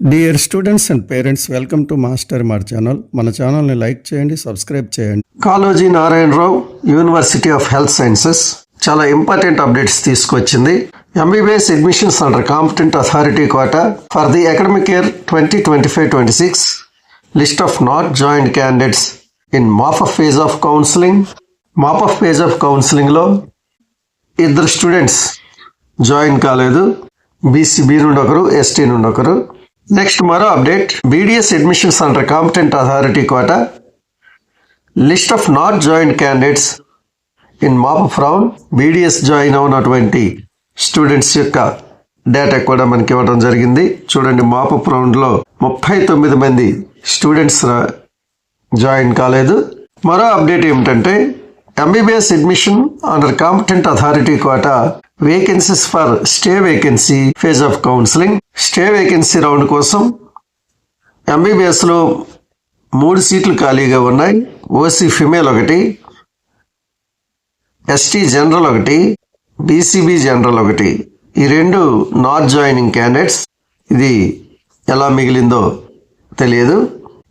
Dear students and parents, welcome to master మార్ channel. మన ఛానల్ని లైక్ చేయండి, సబ్స్క్రైబ్ చేయండి. Kaloji Narayanarao university of health sciences చాలా ఇంపార్టెంట్ అప్డేట్స్ తీసుకొచ్చింది. MBBS admissions under competent authority quota for the academic year 2025-26 list of not joined candidates in mop up phase of counselling. Mop up phase of కౌన్సిలింగ్లో ఇద్దరు students join కాలేదు. BCB నుండి ఒకరు, ST నుండి ఒకరు. Next మరో update, BDS admissions under competent authority quota list of not joined candidates in mop up round. BDS join అవునటువంటి students యొక్క డేటా కూడా మనకి ఇవ్వడం జరిగింది. చూడండి, మాపప్ రౌండ్లో 39 మంది స్టూడెంట్స్ జాయిన్ కాలేదు. మరో అప్డేట్ ఏమిటంటే, MBBS admission under competent authority quota vacancies for stray vacancy phase of counselling. Stray vacancy round కోసం ఎంబీబీఎస్లో 3 సీట్లు ఖాళీగా ఉన్నాయి. ఓసీ ఫిమేల్ ఒకటి, ఎస్టీ జనరల్ ఒకటి, బీసీబీ జనరల్ ఒకటి. ఈ 2 నాట్ జాయినింగ్ క్యాండిడేట్స్. ఇది ఎలా మిగిలిందో తెలియదు.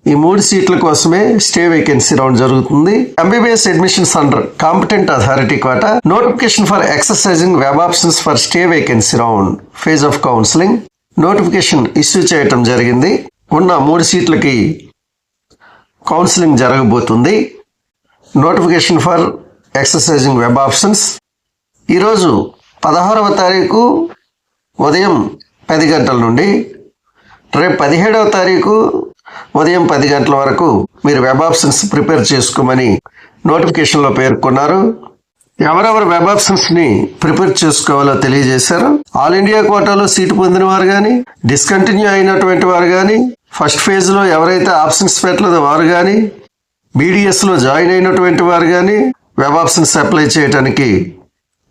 ఈ 3 సీట్ల కోసమే స్టే వేకెన్సీ రౌండ్ జరుగుతుంది. MBBS admissions under competent authority quota notification for exercising web options for stray vacancy round phase of counselling notification issue చేయటం జరిగింది. ఉన్న 3 సీట్లకి కౌన్సిలింగ్ జరగబోతుంది. Notification for exercising web options ఈరోజు 16వ తారీఖు ఉదయం 10 గంటల నుండి రేపు 17వ తారీఖు ఉదయం 10 గంటల వరకు మీరు వెబ్ ఆప్షన్స్ ప్రిపేర్ చేసుకోమని నోటిఫికేషన్లో పేర్కొన్నారు. ఎవరెవరు వెబ్ ఆప్షన్స్ని ప్రిపేర్ చేసుకోవాలో తెలియజేశారు. ఆల్ ఇండియా కోటాలో సీటు పొందిన వారు కానీ, డిస్కంటిన్యూ అయినటువంటి వారు కానీ, ఫస్ట్ ఫేజ్లో ఎవరైతే ఆప్షన్స్ పెట్టలేదో వారు కానీ, బీడీఎస్లో జాయిన్ అయినటువంటి వారు కానీ వెబ్ ఆప్షన్స్ అప్లై చేయడానికి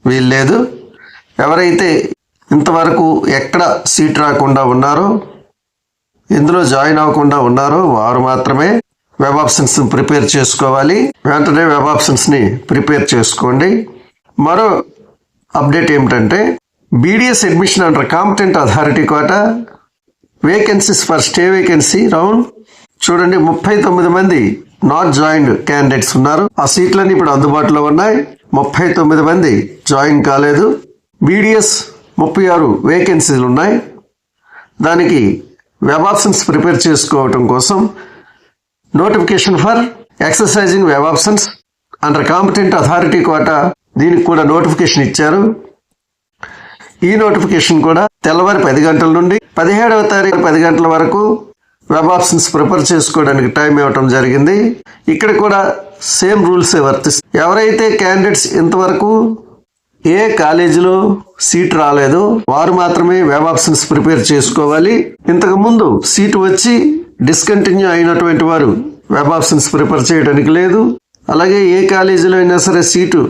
వీల్లేదు. ఎవరైతే ఇంతవరకు ఎక్కడ సీట్ రాకుండా ఉన్నారో, ఇందులో జాయిన్ అవ్వకుండా ఉన్నారో వారు మాత్రమే వెబ్ ఆప్షన్స్ ప్రిపేర్ చేసుకోవాలి. వెంటనే వెబ్ ఆప్షన్స్ని ప్రిపేర్ చేసుకోండి. మరో అప్డేట్ ఏమిటంటే, BDS admission under competent authority quota vacancies for stray vacancy round. చూడండి, 39 మంది నాట్ జాయిన్డ్ క్యాండిడేట్స్ ఉన్నారు. ఆ సీట్లన్నీ ఇప్పుడు అందుబాటులో ఉన్నాయి. 39 మంది జాయిన్ కాలేదు. బీడీఎస్ 36 వేకెన్సీలు ఉన్నాయి. దానికి వెబ్ ఆప్షన్స్ ప్రిపేర్ చేసుకోవటం కోసం notification for exercising web options under competent authority quota దీనికి కూడా నోటిఫికేషన్ ఇచ్చారు. ఈ నోటిఫికేషన్ కూడా తెల్లవారి 10 గంటల నుండి 17వ తారీఖు 10 గంటల వరకు వెబ్ ఆప్షన్స్ ప్రిపేర్ చేసుకోవడానికి టైం ఇవ్వటం జరిగింది. ఇక్కడ కూడా సేమ్ రూల్సే వర్తిస్తాయి. ఎవరైతే క్యాండిడేట్స్ ఇంతవరకు ఏ కాలేజీలో సీట్ రాలేదు వారు మాత్రమే వెబ్ ఆప్షన్స్ ప్రిపేర్ చేసుకోవాలి. ఇంతకు ముందు సీటు వచ్చి డిస్కంటిన్యూ అయినటువంటి వారు వెబ్ ఆప్షన్స్ ప్రిపేర్ చేయడానికి లేదు. అలాగే ఏ కాలేజీలో అయినా సరే సీటు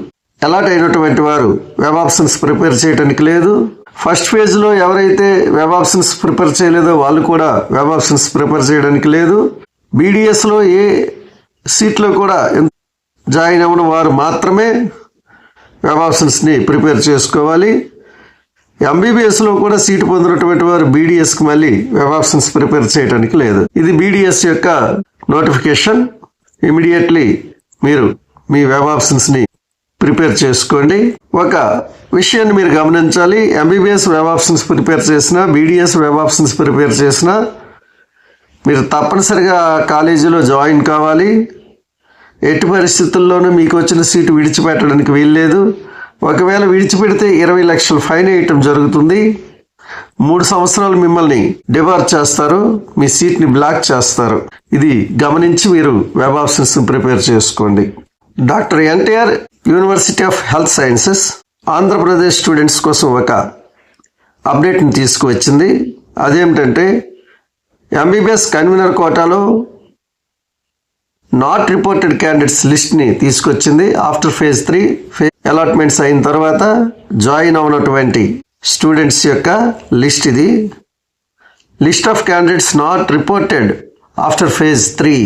అలాట్ అయినటువంటి వారు వెబ్ ఆప్షన్స్ ప్రిపేర్ చేయడానికి లేదు. ఫస్ట్ ఫేజ్లో ఎవరైతే వెబ్ ఆప్షన్స్ ప్రిపేర్ చేయలేదో వాళ్ళు కూడా వెబ్ ఆప్షన్స్ ప్రిపేర్ చేయడానికి లేదు. బీడీఎస్లో ఏ సీట్లో కూడా జాయిన్ అవ్వని వారు మాత్రమే వెబ్ ఆప్షన్స్ని ప్రిపేర్ చేసుకోవాలి. ఎంబీబీఎస్లో కూడా సీటు పొందినటువంటి వారు బీడీఎస్కి మళ్ళీ వెబ్ ఆప్షన్స్ ప్రిపేర్ చేయడానికి లేదు. ఇది బీడీఎస్ యొక్క నోటిఫికేషన్. ఇమీడియట్లీ మీరు మీ వెబ్ ఆప్షన్స్ని ప్రిపేర్ చేసుకోండి. ఒక విషయాన్ని మీరు గమనించాలి, ఎంబీబీఎస్ వెబ్ ఆప్షన్స్ ప్రిపేర్ చేసినా, బీడీఎస్ వెబ్ ఆప్షన్స్ ప్రిపేర్ చేసినా మీరు తప్పనిసరిగా కాలేజీలో జాయిన్ కావాలి. ఎట్టి పరిస్థితుల్లోనూ మీకు వచ్చిన సీటు విడిచిపెట్టడానికి వీల్లేదు. ఒకవేళ విడిచిపెడితే 20 లక్షలు ఫైన్ వేయటం జరుగుతుంది. 3 సంవత్సరాలు మిమ్మల్ని డిబార్ చేస్తారు, మీ సీట్ని బ్లాక్ చేస్తారు. ఇది గమనించి మీరు వెబ్ ఆప్షన్స్ ప్రిపేర్ చేసుకోండి. Doctor NTR university of health sciences Andhra Pradesh students కోసం ఒక అప్డేట్ని తీసుకువచ్చింది. అదేమిటంటే, ఎంబీబీఎస్ కన్వీనర్ కోటాలో నాట్ రిపోర్టెడ్ క్యాండిడేట్స్ లిస్ట్ని తీసుకొచ్చింది. ఆఫ్టర్ ఫేజ్ 3 అలాట్మెంట్స్ అయిన తర్వాత జాయిన్ అవునటువంటి స్టూడెంట్స్ యొక్క లిస్ట్ ఇది. List of candidates not reported after phase 3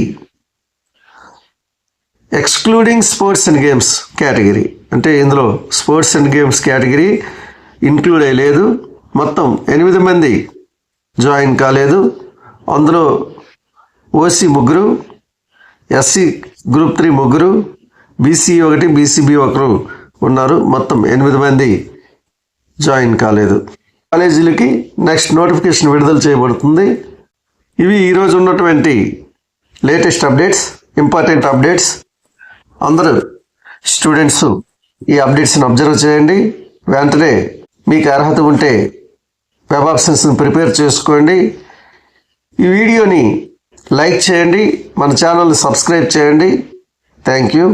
excluding sports and games category. అంటే ఇందులో sports and games category include అయ్యలేదు. మొత్తం 8 మంది జాయిన్ కాలేదు. అందులో OC 3, SC group 3 3, BC 1, BCB 1 ఉన్నారు. మొత్తం 8 మంది జాయిన్ కాలేదు. కాలేజీలకి నెక్స్ట్ నోటిఫికేషన్ విడుదల చేయబడుతుంది. ఇవి ఈరోజు ఉన్నటువంటి లేటెస్ట్ అప్డేట్స్, ఇంపార్టెంట్ అప్డేట్స్. అందరూ స్టూడెంట్స్ ఈ అప్డేట్స్ని అబ్జర్వ్ చేయండి. వెంటనే మీకు అర్హత ఉంటే వెబ్ ఆప్షన్స్ని ప్రిపేర్ చేసుకోండి. ఈ వీడియోని లైక్ చేయండి, మన ఛానల్ని సబ్స్క్రైబ్ చేయండి. Thank you.